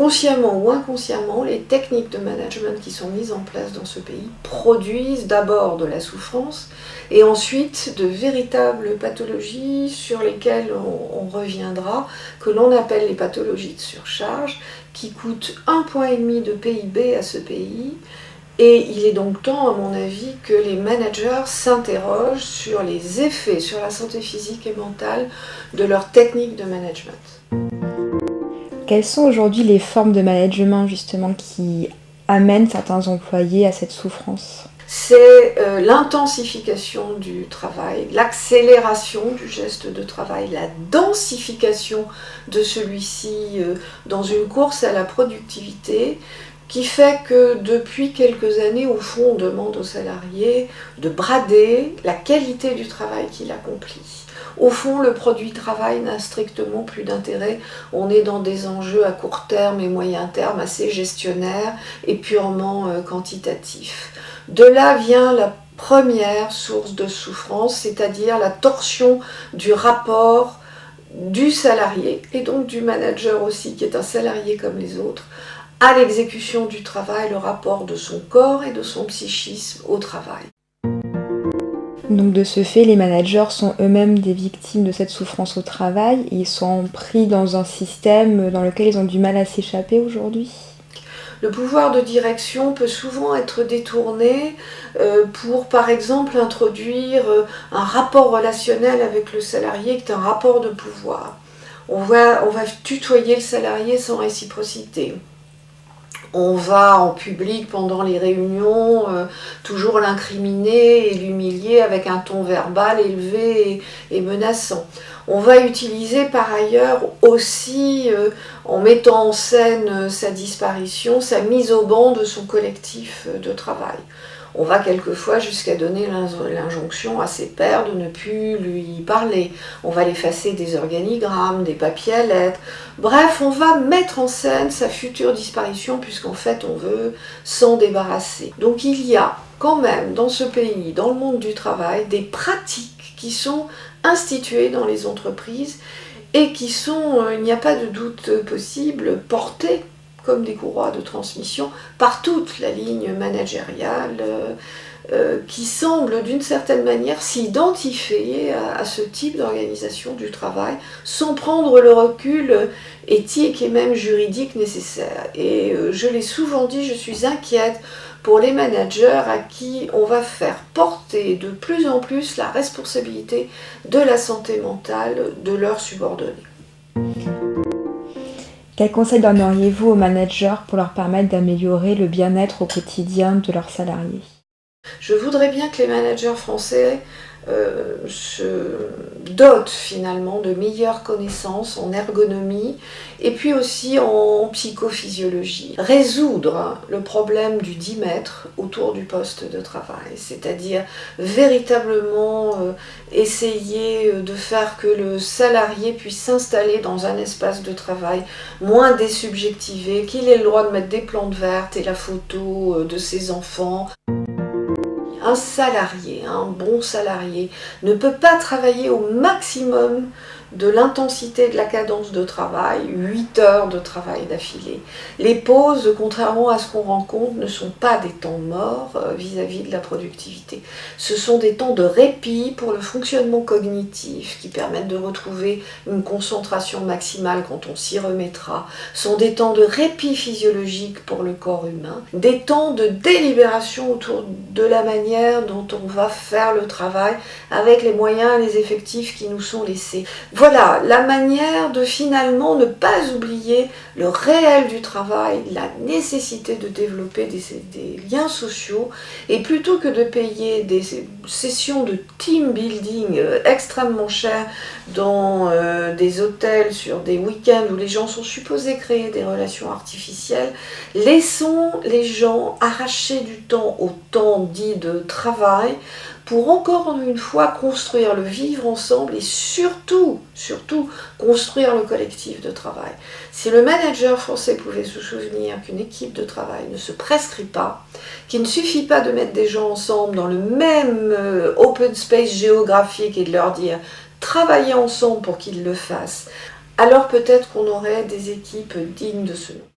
consciemment ou inconsciemment, les techniques de management qui sont mises en place dans ce pays produisent d'abord de la souffrance et ensuite de véritables pathologies sur lesquelles on reviendra, que l'on appelle les pathologies de surcharge, qui coûtent 1,5 point de PIB à ce pays. Et il est donc temps, à mon avis, que les managers s'interrogent sur les effets sur la santé physique et mentale de leurs techniques de management. Quelles sont aujourd'hui les formes de management justement qui amènent certains employés à cette souffrance ? C'est l'intensification du travail, l'accélération du geste de travail, la densification de celui-ci dans une course à la productivité qui fait que depuis quelques années, au fond, on demande aux salariés de brader la qualité du travail qu'il accomplit. Au fond, le produit travail n'a strictement plus d'intérêt. On est dans des enjeux à court terme et moyen terme assez gestionnaires et purement quantitatifs. De là vient la première source de souffrance, c'est-à-dire la torsion du rapport du salarié, et donc du manager aussi, qui est un salarié comme les autres, à l'exécution du travail, le rapport de son corps et de son psychisme au travail. Donc de ce fait, les managers sont eux-mêmes des victimes de cette souffrance au travail. Ils sont pris dans un système dans lequel ils ont du mal à s'échapper aujourd'hui. Le pouvoir de direction peut souvent être détourné pour, par exemple, introduire un rapport relationnel avec le salarié qui est un rapport de pouvoir. On va tutoyer le salarié sans réciprocité. On va en public pendant les réunions toujours l'incriminer et l'humilier avec un ton verbal élevé et menaçant. On va utiliser par ailleurs aussi, en mettant en scène sa disparition, sa mise au ban de son collectif de travail. On va quelquefois jusqu'à donner l'injonction à ses pairs de ne plus lui parler. On va l'effacer des organigrammes, des papiers à lettres. Bref, on va mettre en scène sa future disparition puisqu'en fait on veut s'en débarrasser. Donc il y a quand même dans ce pays, dans le monde du travail, des pratiques qui sont instituées dans les entreprises et qui sont, il n'y a pas de doute possible, portées comme des courroies de transmission par toute la ligne managériale qui semble d'une certaine manière s'identifier à ce type d'organisation du travail sans prendre le recul éthique et même juridique nécessaire. Et je l'ai souvent dit, je suis inquiète pour les managers à qui on va faire porter de plus en plus la responsabilité de la santé mentale de leurs subordonnés. Quels conseils donneriez-vous aux managers pour leur permettre d'améliorer le bien-être au quotidien de leurs salariés ? Je voudrais bien que les managers français se dotent finalement de meilleures connaissances en ergonomie et puis aussi en psychophysiologie. Résoudre le problème du 10 mètres autour du poste de travail, c'est-à-dire véritablement essayer de faire que le salarié puisse s'installer dans un espace de travail moins désubjectivé, qu'il ait le droit de mettre des plantes vertes et la photo de ses enfants. Un salarié, un bon salarié, ne peut pas travailler au maximum de l'intensité de la cadence de travail, 8 heures de travail d'affilée. Les pauses, contrairement à ce qu'on rencontre, ne sont pas des temps morts vis-à-vis de la productivité. Ce sont des temps de répit pour le fonctionnement cognitif qui permettent de retrouver une concentration maximale quand on s'y remettra. Ce sont des temps de répit physiologique pour le corps humain, des temps de délibération autour de la manière dont on va faire le travail avec les moyens et les effectifs qui nous sont laissés. Voilà, la manière de finalement ne pas oublier le réel du travail, la nécessité de développer des liens sociaux, et plutôt que de payer des sessions de team building extrêmement chères dans des hôtels sur des week-ends où les gens sont supposés créer des relations artificielles, laissons les gens arracher du temps au temps dit de travail pour encore une fois construire le vivre ensemble et surtout construire le collectif de travail. Si le manager français pouvait se souvenir qu'une équipe de travail ne se prescrit pas, qu'il ne suffit pas de mettre des gens ensemble dans le même open space géographique et de leur dire travaillez ensemble pour qu'ils le fassent, alors peut-être qu'on aurait des équipes dignes de ce nom.